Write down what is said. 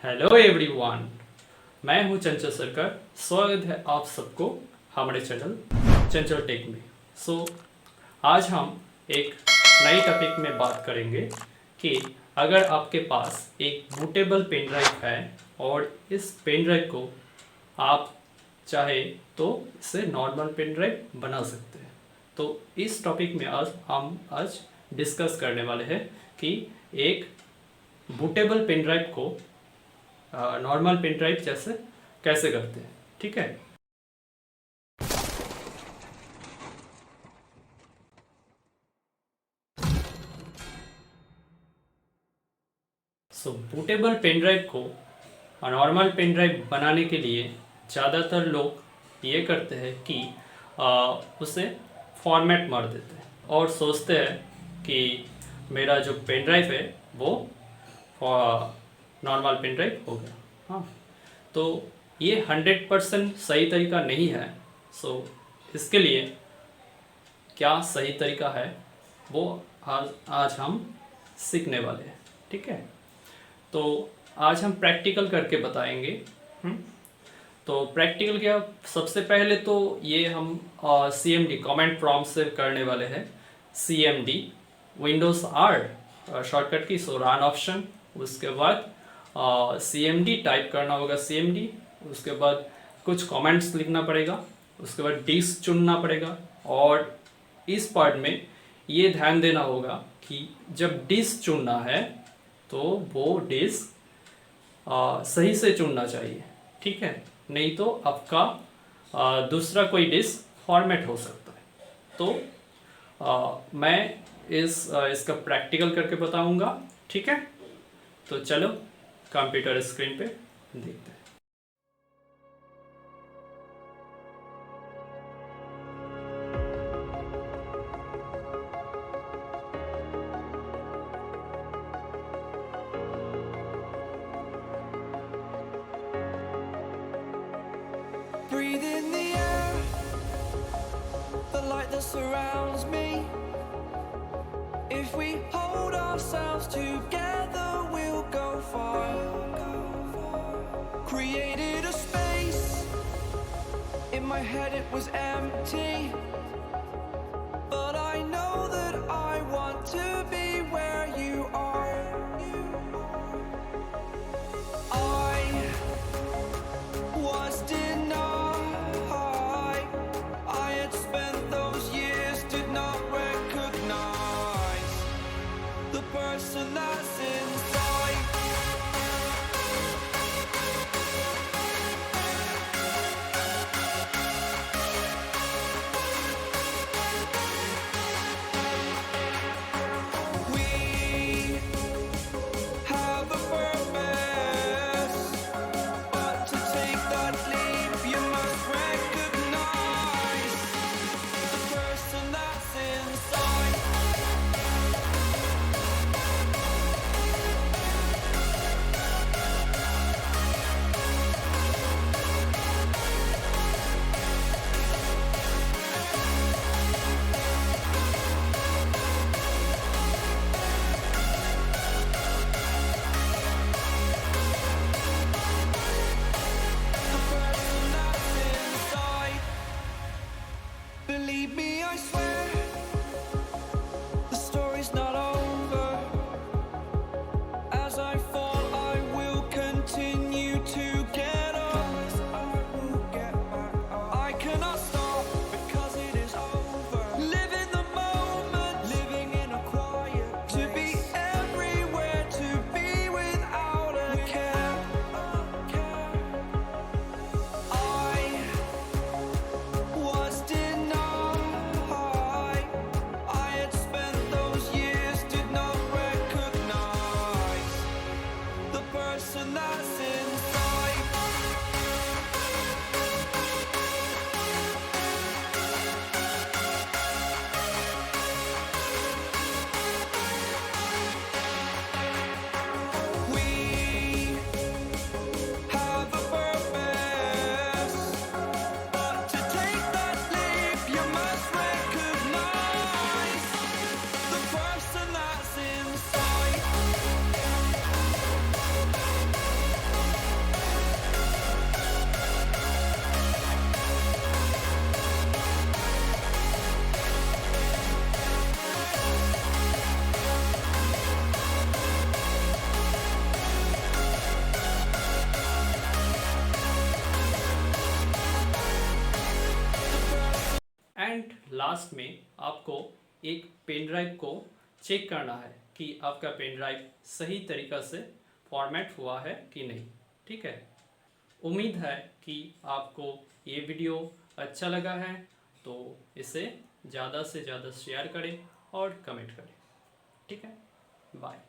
Hello everyone, मैं हूं चंचल सरकार। स्वागत है आप सबको हमारे चैनल चंचल टेक में। आज हम एक नई टॉपिक में बात करेंगे कि अगर आपके पास एक बूटेबल पेन ड्राइव है और इस पेन ड्राइव को आप चाहे तो इसे नॉर्मल पेन ड्राइव बना सकते हैं। तो इस टॉपिक में हम डिस्कस करने वाले हैं कि एक बूटेबल पेन ड्राइव को नॉर्मल पेन ड्राइव जैसे कैसे करते हैं। ठीक है, बूटेबल पेन ड्राइव को नॉर्मल पेन ड्राइव बनाने के लिए ज़्यादातर लोग ये करते हैं कि उसे फॉर्मेट मार देते हैं और सोचते हैं कि मेरा जो पेन ड्राइव है वो नॉर्मल पेन ड्राइव हो गया। हाँ, तो ये 100% सही तरीका नहीं है। इसके लिए क्या सही तरीका है वो आज हम सीखने वाले हैं। ठीक है, तो आज हम प्रैक्टिकल करके बताएंगे। तो प्रैक्टिकल क्या, सबसे पहले तो ये हम CMD कमेंट प्रॉम्प्ट से करने वाले हैं। CMD विंडोज़ R शॉर्टकट की रन ऑप्शन, उसके बाद CMD टाइप करना होगा CMD, उसके बाद कुछ कमेंट्स लिखना पड़ेगा, उसके बाद डिस्क चुनना पड़ेगा। और इस पार्ट में ये ध्यान देना होगा कि जब डिस्क चुनना है तो वो डिस्क सही से चुनना चाहिए। ठीक है, नहीं तो आपका दूसरा कोई डिस्क फॉर्मेट हो सकता है। तो मैं इसका प्रैक्टिकल करके बताऊंगा। ठीक है, तो चलो कंप्यूटर स्क्रीन पे देखते हैं। Breathe in the air, the light that surrounds me. If we hold ourselves together, we'll go far. Created a space, in my head it was empty, but I know that I want to be where you are. I was denied, I had spent those years, did not recognize the person that's inside. We have a purpose, but to take that leap you must recognize the person that's inside. Believe me, I swear, the story's not over. As I fall, I will continue to get up. I cannot stop because it is over. Live in the moment, living in a quiet. To be everywhere, to be without a care. I was denied, I had spent those years, did not recognize the person that's inside. We have a purpose, but to take that leap you must recognize the person that's inside. And last में आपको एक pen drive को check करना है कि आपका pen drive सही तरीक़ा से फॉर्मेट हुआ है कि नहीं। ठीक है, उम्मीद है कि आपको ये वीडियो अच्छा लगा है, तो इसे ज़्यादा से ज़्यादा शेयर करें और कमेंट करें। ठीक है, बाय।